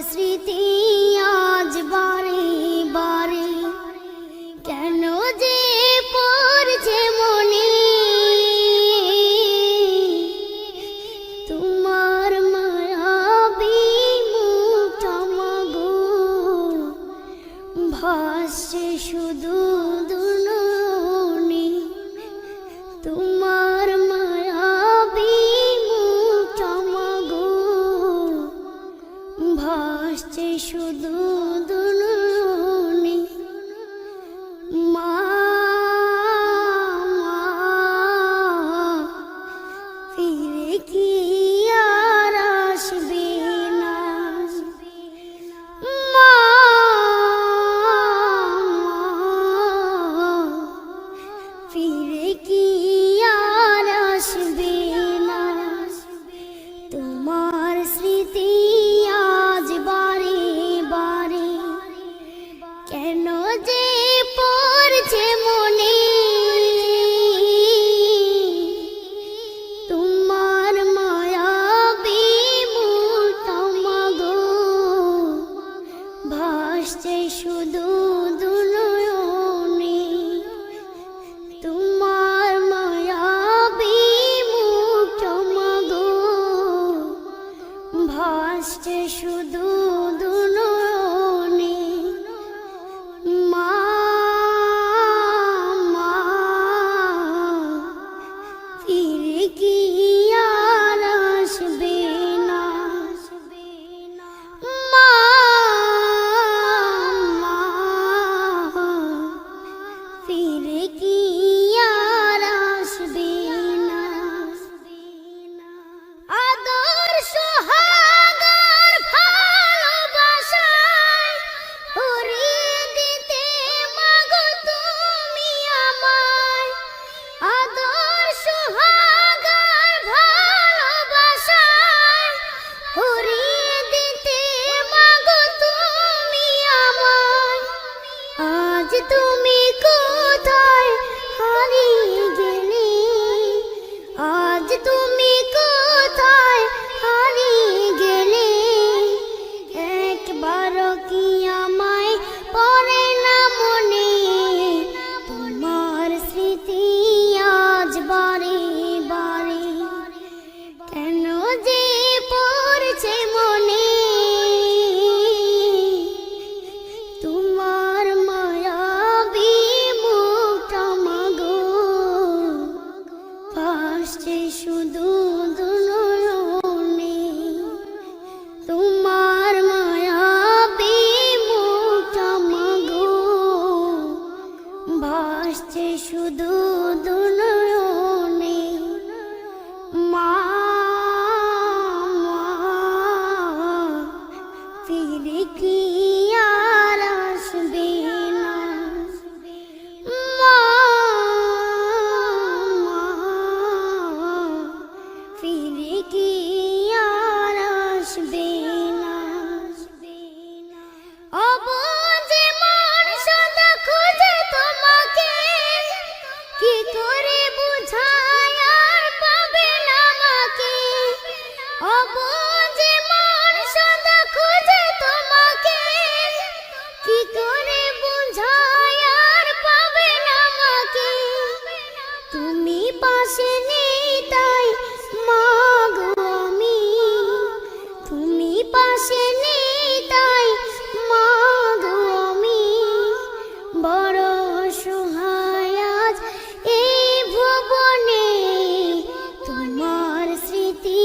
স্মৃতি আজ বারে বারে কেন যে পড়ছে মনে, তোমার মায়াবী মুখটা মাগো ভাসছে শুধু দুনয়নে, তোমার মায়াবী মুখটা মাগো ভাসছে শুধু দুনয়নে। মা ফিরে কি আর আসবে না, মা ফিরে কি আর আসবে না, তোমার স্মৃতি আজ বারে বারে কেন যে পড়ছে মনে, তোমার মায়াবী মুখটা মাগো ভাসছে শুধু দুনয়নে, তোমার মায়াবী মুখটা মাগো ভাসছে শুধু দুনয়নে। মা ফিরে কি আর আসবে না, মা ফিরে কি আর আসবে না। আদর্শ হাগার ভালোবাসায় উড়িয়ে দিতে মাগো তুমি আমায়, আদর্শ হাগার ভালোবাসায় উড়িয়ে দিতে মাগো তুমি আমায়। আজ তুমি কোথায় হারিয়ে গেলে, আজ তুমি কোথায় হারিয়ে গেলে, একবারও কি আমায় পড়ে না মনে, তোমার স্মৃতি আজ বারে বারে কেন যে পড়ছে মনে, তোমার মায়াবী মুখটা মাগো ভাসছে শুধু দুনয়নে, তোমার মায়াবী মুখটা মাগো ভাসছে শুধু দুনয়নে। মা ফিরে কি আর আসবে না, মা ফিরে কি আর আসবে না। অবুঝে মন সদা খুঁজে তোমাকে, কি করে বুঝায় আর পাবে না আমাকে, অবুঝে মন সদা খুঁজে তোমাকে, কি করে বুঝায় আর পাবে না আমাকে, তুমি পাশে নেই তাই মাগো আমি, তুমি পাশে নেই তাই মাগো আমি, বড় অসহায় আজ এই ভুবনে, তোমার স্মৃতি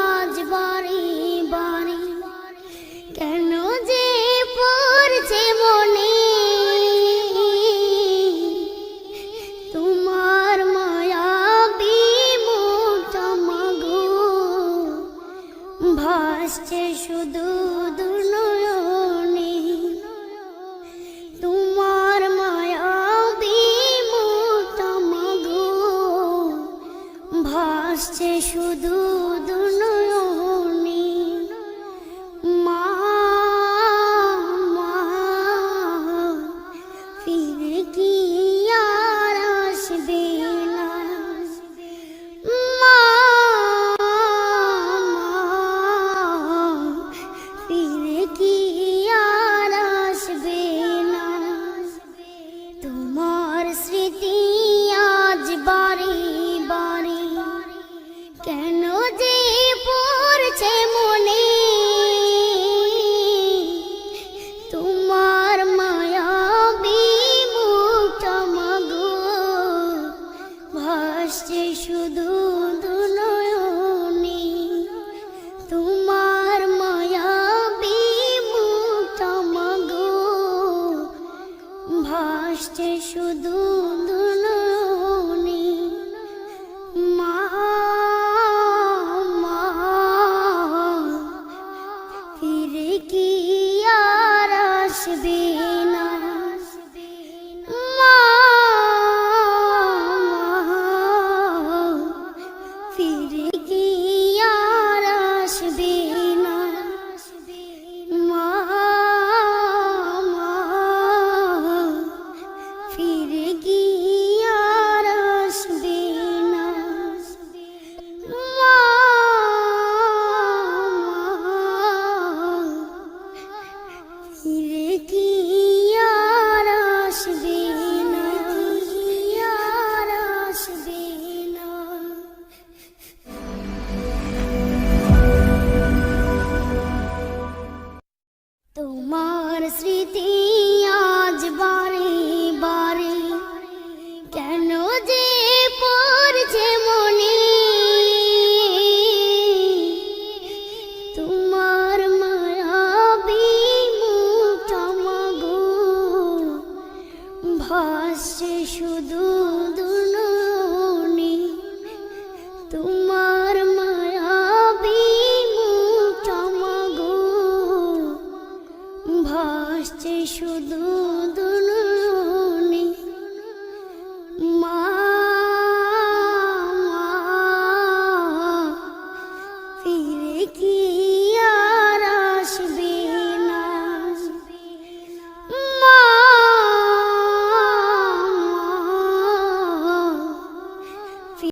আজ বারে বারে কেন যে পড়ছে মনে, তোমার মায়াবী মুখটা মাগো ভাসছে শুধু দুনয়নে, তোমার মায়াবী মুখটা মাগো ভাসছে শুধু দুনয়নে। মা ফিরে কি আর আসবে না, মা ফিরে ভাসছে শুধু দুনয়নে তোমার মায়াবী মুখটা মাগো ভাসছে শুধু দুনয়নে মা মা ফিরে কি আর আসবে না মা ফিরে কি আর আসবে না মা ফিরে কি আর আসবে না মা ফিরে কি আর আসবে না আর আসবে না তোমার স্মৃতি আজ বারে বারে কেন যে পড়ছে মনে তোমার মায়াবী মুখটা মাগো ভাসছে শুধু দুনয়নে তোমার মায়াবী মুখটা মাগো ভাসছে শুধু